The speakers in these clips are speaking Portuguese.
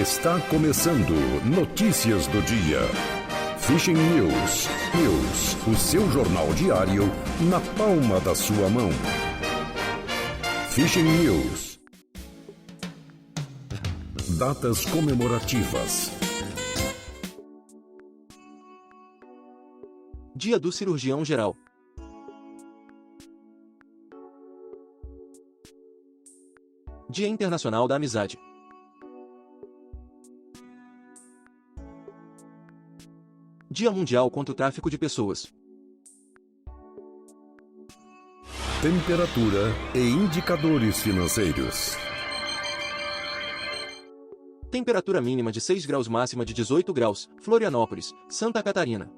Está começando Notícias do Dia. Fishing News. O seu jornal diário na palma da sua mão. Fishing News. Datas comemorativas. Dia do Cirurgião Geral. Dia Internacional da Amizade. Dia Mundial contra o Tráfico de Pessoas. Temperatura e indicadores financeiros. Temperatura mínima de 6 graus, máxima de 18 graus, Florianópolis, Santa Catarina.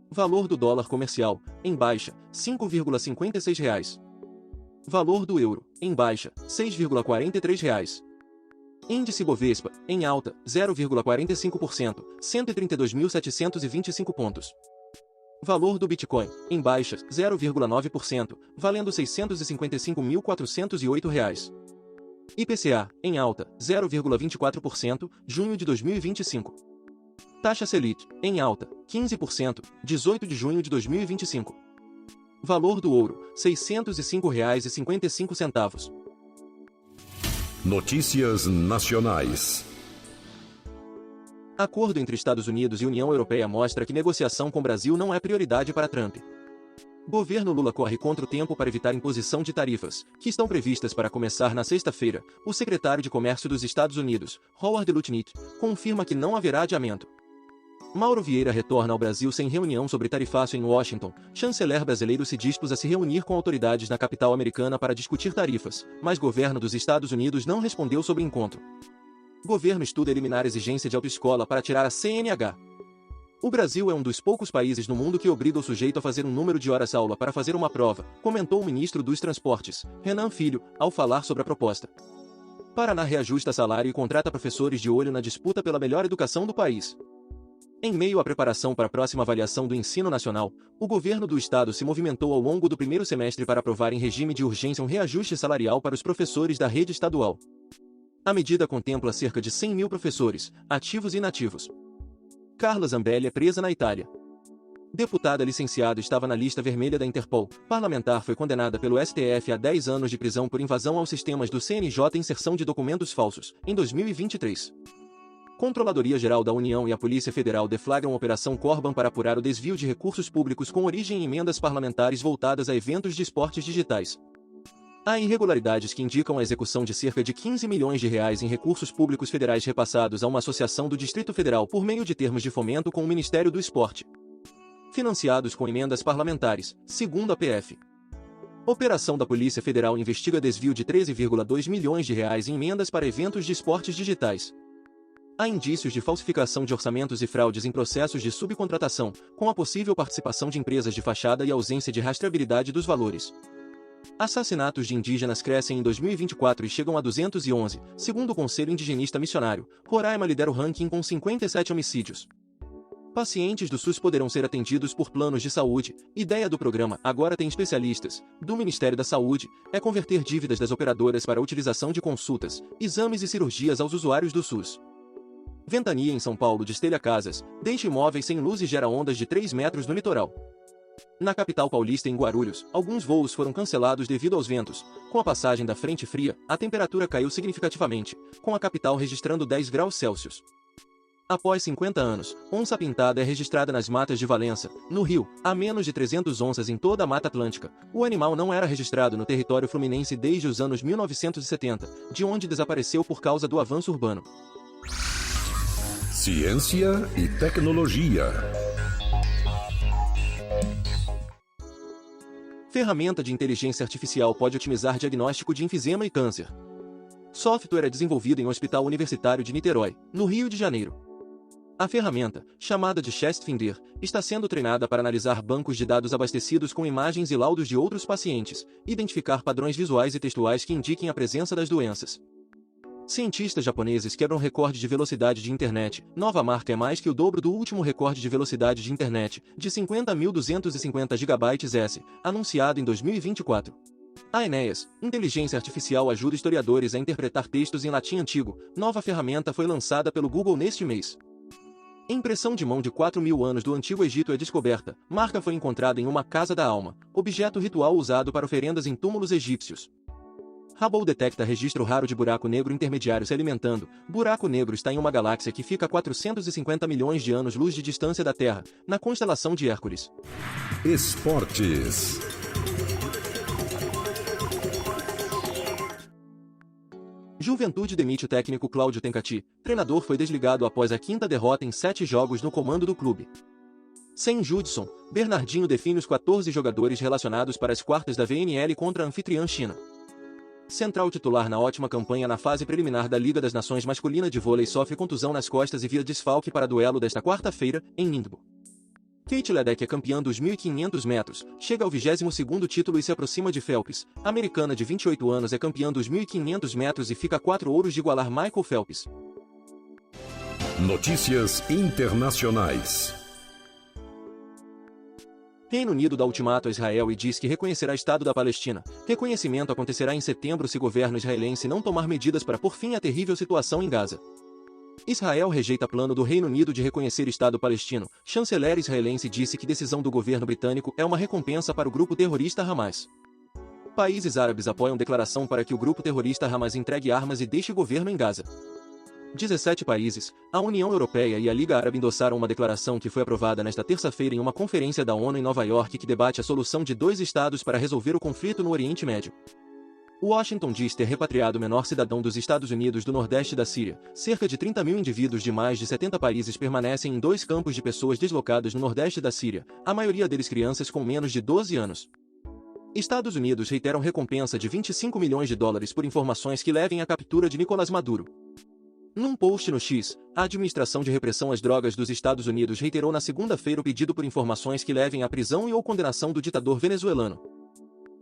Valor do dólar comercial, em baixa, R$ 5,56. Valor do euro, em baixa, R$ 6,43. Índice Bovespa, em alta, 0,45%, 132.725 pontos. Valor do Bitcoin, em baixa, 0,9%, valendo R$ 655.408. IPCA, em alta, 0,24%, junho de 2025. Taxa Selic, em alta, 15%, 18 de junho de 2025. Valor do ouro, R$ 605,55. Notícias nacionais. Acordo entre Estados Unidos e União Europeia mostra que negociação com Brasil não é prioridade para Trump. Governo Lula corre contra o tempo para evitar imposição de tarifas, que estão previstas para começar na sexta-feira. O secretário de Comércio dos Estados Unidos, Howard Lutnick, confirma que não haverá adiamento. Mauro Vieira retorna ao Brasil sem reunião sobre tarifácio em Washington. Chanceler brasileiro se dispôs a se reunir com autoridades na capital americana para discutir tarifas, mas governo dos Estados Unidos não respondeu sobre encontro. Governo estuda eliminar exigência de autoescola para tirar a CNH. O Brasil é um dos poucos países no mundo que obriga o sujeito a fazer um número de horas-aula para fazer uma prova, comentou o ministro dos Transportes, Renan Filho, ao falar sobre a proposta. Paraná reajusta salário e contrata professores de olho na disputa pela melhor educação do país. Em meio à preparação para a próxima avaliação do ensino nacional, o governo do estado se movimentou ao longo do primeiro semestre para aprovar em regime de urgência um reajuste salarial para os professores da rede estadual. A medida contempla cerca de 100 mil professores, ativos e inativos. Carla Zambelli é presa na Itália. Deputada licenciada estava na lista vermelha da Interpol. Parlamentar foi condenada pelo STF a 10 anos de prisão por invasão aos sistemas do CNJ e inserção de documentos falsos, em 2023. Controladoria Geral da União e a Polícia Federal deflagram a Operação Corban para apurar o desvio de recursos públicos com origem em emendas parlamentares voltadas a eventos de esportes digitais. Há irregularidades que indicam a execução de cerca de 15 milhões de reais em recursos públicos federais repassados a uma associação do Distrito Federal por meio de termos de fomento com o Ministério do Esporte, financiados com emendas parlamentares, segundo a PF. Operação da Polícia Federal investiga desvio de 13,2 milhões de reais em emendas para eventos de esportes digitais. Há indícios de falsificação de orçamentos e fraudes em processos de subcontratação, com a possível participação de empresas de fachada e ausência de rastreabilidade dos valores. Assassinatos de indígenas crescem em 2024 e chegam a 211, segundo o Conselho Indigenista Missionário. Roraima lidera o ranking com 57 homicídios. Pacientes do SUS poderão ser atendidos por planos de saúde. Ideia do programa Agora Tem Especialistas, do Ministério da Saúde, é converter dívidas das operadoras para a utilização de consultas, exames e cirurgias aos usuários do SUS. Ventania em São Paulo destelha casas, deixa imóveis sem luz e gera ondas de 3 metros no litoral. Na capital paulista, em Guarulhos, alguns voos foram cancelados devido aos ventos. Com a passagem da frente fria, a temperatura caiu significativamente, com a capital registrando 10 graus Celsius. Após 50 anos, onça pintada é registrada nas matas de Valença, no Rio, há menos de 300 onças em toda a Mata Atlântica. O animal não era registrado no território fluminense desde os anos 1970, de onde desapareceu por causa do avanço urbano. Ciência e tecnologia. Ferramenta de inteligência artificial pode otimizar diagnóstico de enfisema e câncer. Software é desenvolvido em um hospital universitário de Niterói, no Rio de Janeiro. A ferramenta, chamada de ChestFinder, está sendo treinada para analisar bancos de dados abastecidos com imagens e laudos de outros pacientes, identificar padrões visuais e textuais que indiquem a presença das doenças. Cientistas japoneses quebram recorde de velocidade de internet. Nova marca é mais que o dobro do último recorde de velocidade de internet, de 50.250 GB/s, anunciado em 2024. A Enéas, inteligência artificial ajuda historiadores a interpretar textos em latim antigo. Nova ferramenta foi lançada pelo Google neste mês. Impressão de mão de 4.000 anos do Antigo Egito é descoberta. Marca foi encontrada em uma casa da alma, objeto ritual usado para oferendas em túmulos egípcios. Hubble detecta registro raro de buraco negro intermediário se alimentando. Buraco negro está em uma galáxia que fica a 450 milhões de anos-luz de distância da Terra, na constelação de Hércules. Esportes. Juventude demite o técnico Cláudio Tencati. Treinador foi desligado após a 5ª derrota em 7 jogos no comando do clube. Sem Judson, Bernardinho define os 14 jogadores relacionados para as quartas da VNL contra a anfitriã China. Central titular na ótima campanha na fase preliminar da Liga das Nações Masculina de Vôlei sofre contusão nas costas e via desfalque para duelo desta quarta-feira, em Ningbo. Kate Ledeck é campeã dos 1.500 metros, chega ao 22º título e se aproxima de Phelps. A americana de 28 anos é campeã dos 1.500 metros e fica a 4 ouros de igualar Michael Phelps. Notícias internacionais. Reino Unido dá ultimato a Israel e diz que reconhecerá Estado da Palestina. Reconhecimento acontecerá em setembro se governo israelense não tomar medidas para pôr fim à terrível situação em Gaza. Israel rejeita plano do Reino Unido de reconhecer Estado palestino. Chanceler israelense disse que decisão do governo britânico é uma recompensa para o grupo terrorista Hamas. Países árabes apoiam declaração para que o grupo terrorista Hamas entregue armas e deixe governo em Gaza. 17 países, a União Europeia e a Liga Árabe endossaram uma declaração que foi aprovada nesta terça-feira em uma conferência da ONU em Nova York que debate a solução de 2 estados para resolver o conflito no Oriente Médio. Washington diz ter repatriado o menor cidadão dos Estados Unidos do Nordeste da Síria. Cerca de 30.000 indivíduos de mais de 70 países permanecem em 2 campos de pessoas deslocadas no Nordeste da Síria, a maioria deles crianças com menos de 12 anos. Estados Unidos reiteram recompensa de $25 milhões por informações que levem à captura de Nicolás Maduro. Num post no X, a Administração de Repressão às Drogas dos Estados Unidos reiterou na segunda-feira o pedido por informações que levem à prisão e/ou condenação do ditador venezuelano.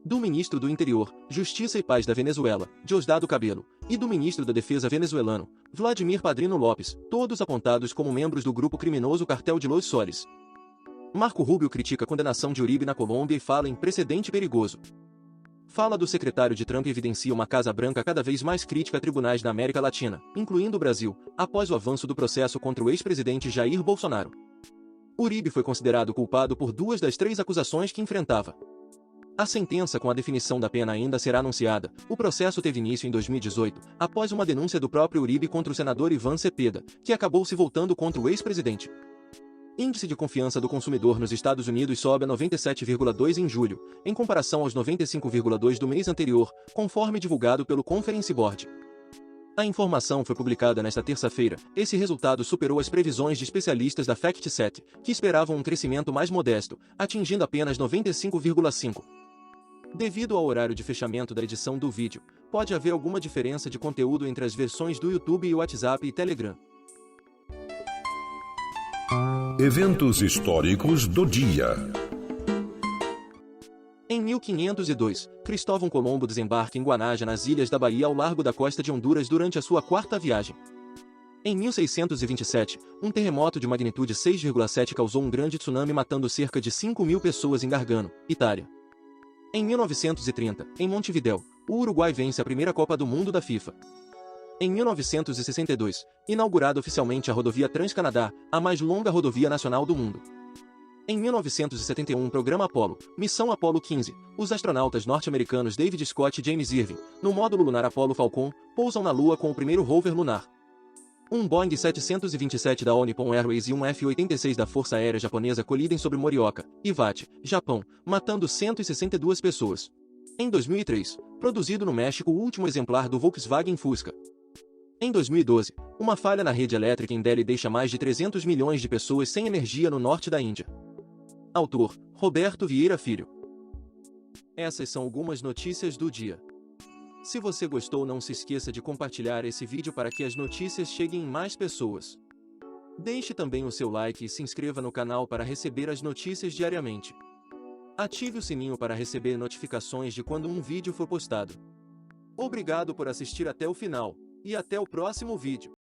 Do ministro do Interior, Justiça e Paz da Venezuela, Diosdado Cabello, e do ministro da Defesa venezuelano, Vladimir Padrino Lopes, todos apontados como membros do grupo criminoso Cartel de Los Soles. Marco Rubio critica a condenação de Uribe na Colômbia e fala em precedente perigoso. Fala do secretário de Trump evidencia uma Casa Branca cada vez mais crítica a tribunais da América Latina, incluindo o Brasil, após o avanço do processo contra o ex-presidente Jair Bolsonaro. Uribe foi considerado culpado por 2 das 3 acusações que enfrentava. A sentença com a definição da pena ainda será anunciada. O processo teve início em 2018, após uma denúncia do próprio Uribe contra o senador Ivan Cepeda, que acabou se voltando contra o ex-presidente. Índice de confiança do consumidor nos Estados Unidos sobe a 97,2 em julho, em comparação aos 95,2 do mês anterior, conforme divulgado pelo Conference Board. A informação foi publicada nesta terça-feira. Esse resultado superou as previsões de especialistas da FactSet, que esperavam um crescimento mais modesto, atingindo apenas 95,5. Devido ao horário de fechamento da edição do vídeo, pode haver alguma diferença de conteúdo entre as versões do YouTube e WhatsApp e Telegram. Eventos históricos do dia. Em 1502, Cristóvão Colombo desembarca em Guanaja nas Ilhas da Bahia ao largo da costa de Honduras durante a sua 4ª viagem. Em 1627, um terremoto de magnitude 6,7 causou um grande tsunami matando cerca de 5.000 pessoas em Gargano, Itália. Em 1930, em Montevidéu, o Uruguai vence a primeira Copa do Mundo da FIFA. Em 1962, inaugurada oficialmente a rodovia Trans-Canadá, a mais longa rodovia nacional do mundo. Em 1971, programa Apollo, missão Apollo 15, os astronautas norte-americanos David Scott e James Irving, no módulo lunar Apollo Falcon, pousam na Lua com o primeiro rover lunar. Um Boeing 727 da All Nippon Airways e um F-86 da Força Aérea Japonesa colidem sobre Morioka, Iwate, Japão, matando 162 pessoas. Em 2003, produzido no México o último exemplar do Volkswagen Fusca. Em 2012, uma falha na rede elétrica em Delhi deixa mais de 300 milhões de pessoas sem energia no norte da Índia. Autor, Roberto Vieira Filho. Essas são algumas notícias do dia. Se você gostou, não se esqueça de compartilhar esse vídeo para que as notícias cheguem em mais pessoas. Deixe também o seu like e se inscreva no canal para receber as notícias diariamente. Ative o sininho para receber notificações de quando um vídeo for postado. Obrigado por assistir até o final, e até o próximo vídeo.